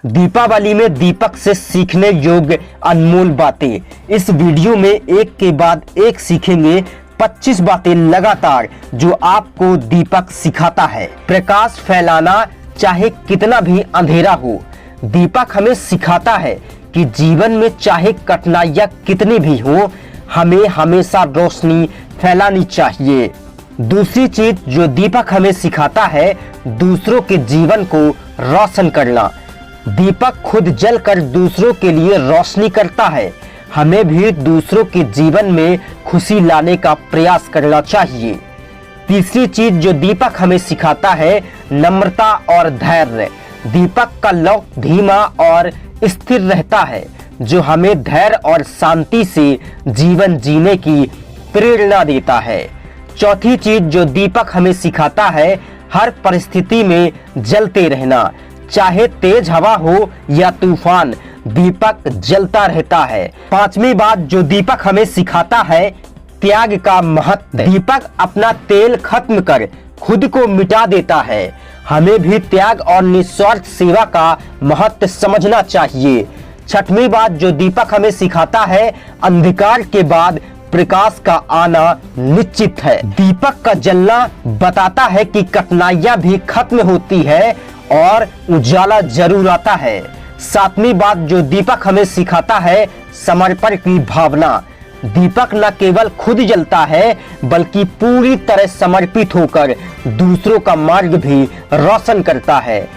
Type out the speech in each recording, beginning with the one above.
दीपावली में दीपक से सीखने योग्य अनमोल बातें। इस वीडियो में एक के बाद एक सीखेंगे 25 बातें लगातार जो आपको दीपक सिखाता है। प्रकाश फैलाना चाहे कितना भी अंधेरा हो, दीपक हमें सिखाता है कि जीवन में चाहे कठिनाइयां कितनी भी हो, हमें हमेशा रोशनी फैलानी चाहिए। दूसरी चीज जो दीपक हमें सिखाता है, दूसरों के जीवन को रोशन करना। दीपक खुद जलकर दूसरों के लिए रोशनी करता है। हमें भी दूसरों के जीवन में खुशी लाने का प्रयास करना चाहिए। तीसरी चीज जो दीपक हमें सिखाता है, नम्रता और धैर्य। दीपक का लौ धीमा और स्थिर रहता है, जो हमें धैर्य और शांति से जीवन जीने की प्रेरणा देता है। चौथी चीज जो दीपक हमें सिखाता है, हर परिस्थिति में जलते रहना। चाहे तेज हवा हो या तूफान, दीपक जलता रहता है। पांचवी बात जो दीपक हमें सिखाता है, त्याग का महत्व। दीपक अपना तेल खत्म कर खुद को मिटा देता है। हमें भी त्याग और निस्वार्थ सेवा का महत्व समझना चाहिए। छठवीं बात जो दीपक हमें सिखाता है, अंधकार के बाद प्रकाश का आना निश्चित है। दीपक का जलना बताता है कि कठिनाइयां भी खत्म होती है और उजाला जरूर आता है। सातवीं बात जो दीपक हमें सिखाता है, समर्पण की भावना। दीपक न केवल खुद जलता है, बल्कि पूरी तरह समर्पित होकर दूसरों का मार्ग भी रोशन करता है।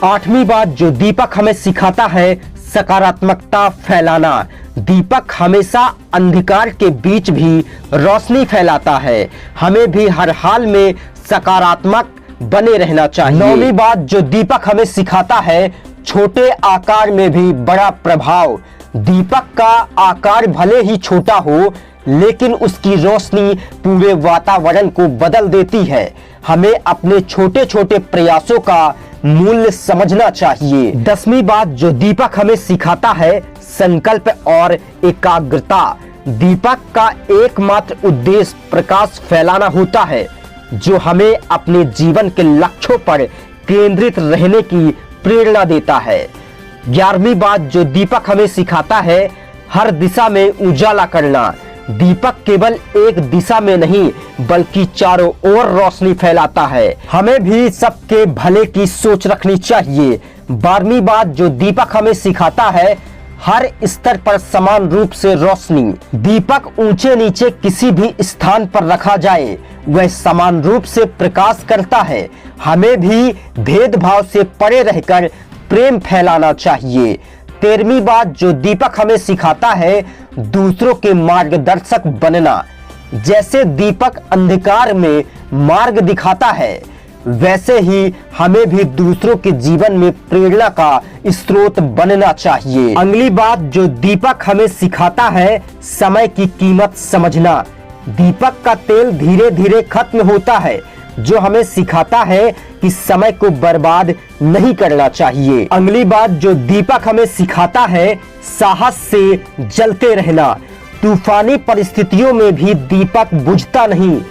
आठवीं बात जो दीपक हमें सिखाता है, सकारात्मकता फैलाना। दीपक हमेशा अंधकार के बीच भी रोशनी फैलाता है। हमें भी हर हाल में सकारात्मक बने रहना चाहिए। नौवीं बात जो दीपक हमें सिखाता है, छोटे आकार में भी बड़ा प्रभाव। दीपक का आकार भले ही छोटा हो, लेकिन उसकी रोशनी पूरे वातावरण को बदल देती है। हमें अपने छोटे छोटे प्रयासों का मूल्य समझना चाहिए। 10वीं बात जो दीपक हमें सिखाता है, संकल्प और एकाग्रता। दीपक का एकमात्र उद्देश्य प्रकाश फैलाना होता है, जो हमें अपने जीवन के लक्ष्यों पर केंद्रित रहने की प्रेरणा देता है। 11वीं बात जो दीपक हमें सिखाता है, हर दिशा में उजाला करना। दीपक केवल एक दिशा में नहीं, बल्कि चारों ओर रोशनी फैलाता है। हमें भी सबके भले की सोच रखनी चाहिए। 12वीं बात जो दीपक हमें सिखाता है, हर स्तर पर समान रूप से रोशनी। दीपक ऊंचे नीचे किसी भी स्थान पर रखा जाए, वह समान रूप से प्रकाश करता है। हमें भी भेदभाव से परे रहकर प्रेम फैलाना चाहिए। 13वीं बात जो दीपक हमें सिखाता है, दूसरों के मार्गदर्शक बनना। जैसे दीपक अंधकार में मार्ग दिखाता है, वैसे ही हमें भी दूसरों के जीवन में प्रेरणा का स्रोत बनना चाहिए। अगली बात जो दीपक हमें सिखाता है, समय की कीमत समझना। दीपक का तेल धीरे धीरे खत्म होता है, जो हमें सिखाता है कि समय को बर्बाद नहीं करना चाहिए। अगली बात जो दीपक हमें सिखाता है, साहस से जलते रहना। तूफानी परिस्थितियों में भी दीपक बुझता नहीं,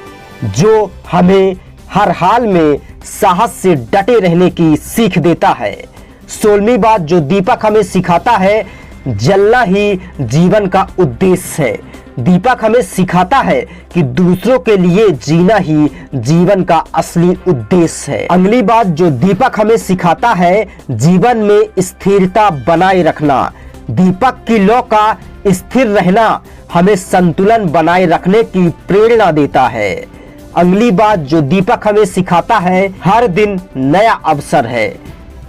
जो हमें हर हाल में साहस से डटे रहने की सीख देता है। 16वीं बात जो दीपक हमें सिखाता है, जलना ही जीवन का उद्देश्य है। दीपक हमें सिखाता है कि दूसरों के लिए जीना ही जीवन का असली उद्देश्य है। अगली बात जो दीपक हमें सिखाता है, जीवन में स्थिरता बनाए रखना। दीपक की लौ का स्थिर रहना हमें संतुलन बनाए रखने की प्रेरणा देता है। अगली बात जो दीपक हमें सिखाता है, हर दिन नया अवसर है।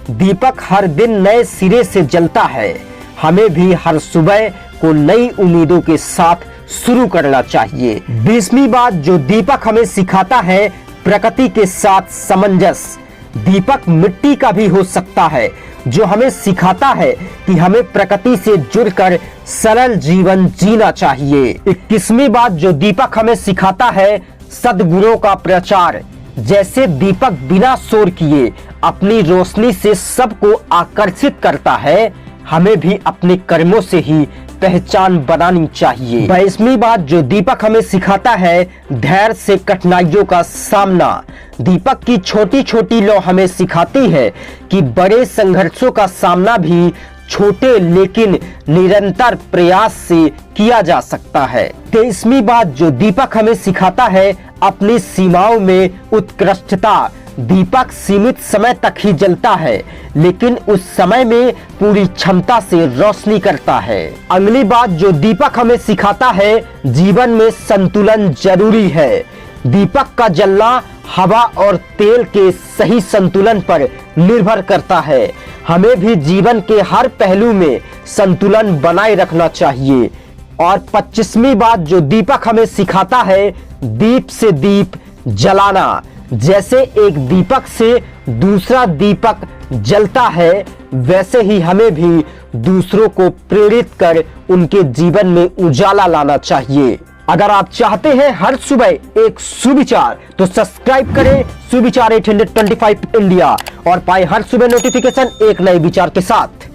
दीपक हर दिन नए सिरे से जलता है। हमें भी हर सुबह को नई उम्मीदों के साथ शुरू करना चाहिए। 20वीं बात जो दीपक हमें सिखाता है, प्रकृति के साथ सामंजस्य। दीपक मिट्टी का भी हो सकता है, जो हमें सिखाता है कि हमें प्रकृति से जुड़कर सरल जीवन जीना चाहिए। 21वीं बात जो दीपक हमें सिखाता है, सद्गुणों का प्रचार। जैसे दीपक बिना शोर किए अपनी रोशनी से सबको आकर्षित करता है, हमें भी अपने कर्मों से ही पहचान बनानी चाहिए। 22वीं बात जो दीपक हमें सिखाता है, धैर्य से कठिनाइयों का सामना। दीपक की छोटी छोटी लौ हमें सिखाती है कि बड़े संघर्षों का सामना भी छोटे लेकिन निरंतर प्रयास से किया जा सकता है। 23वीं बात जो दीपक हमें सिखाता है, अपनी सीमाओं में उत्कृष्टता। दीपक सीमित समय तक ही जलता है, लेकिन उस समय में पूरी क्षमता से रोशनी करता है। अगली बात जो दीपक हमें सिखाता है, जीवन में संतुलन जरूरी है। दीपक का जलना हवा और तेल के सही संतुलन पर निर्भर करता है। हमें भी जीवन के हर पहलू में संतुलन बनाए रखना चाहिए। और 25वीं बात जो दीपक हमें सिखाता है, दीप से दीप जलाना। जैसे एक दीपक से दूसरा दीपक जलता है, वैसे ही हमें भी दूसरों को प्रेरित कर उनके जीवन में उजाला लाना चाहिए। अगर आप चाहते हैं हर सुबह एक सुविचार, तो सब्सक्राइब करें सुविचार 825 इंडिया और पाए हर सुबह नोटिफिकेशन एक नए विचार के साथ।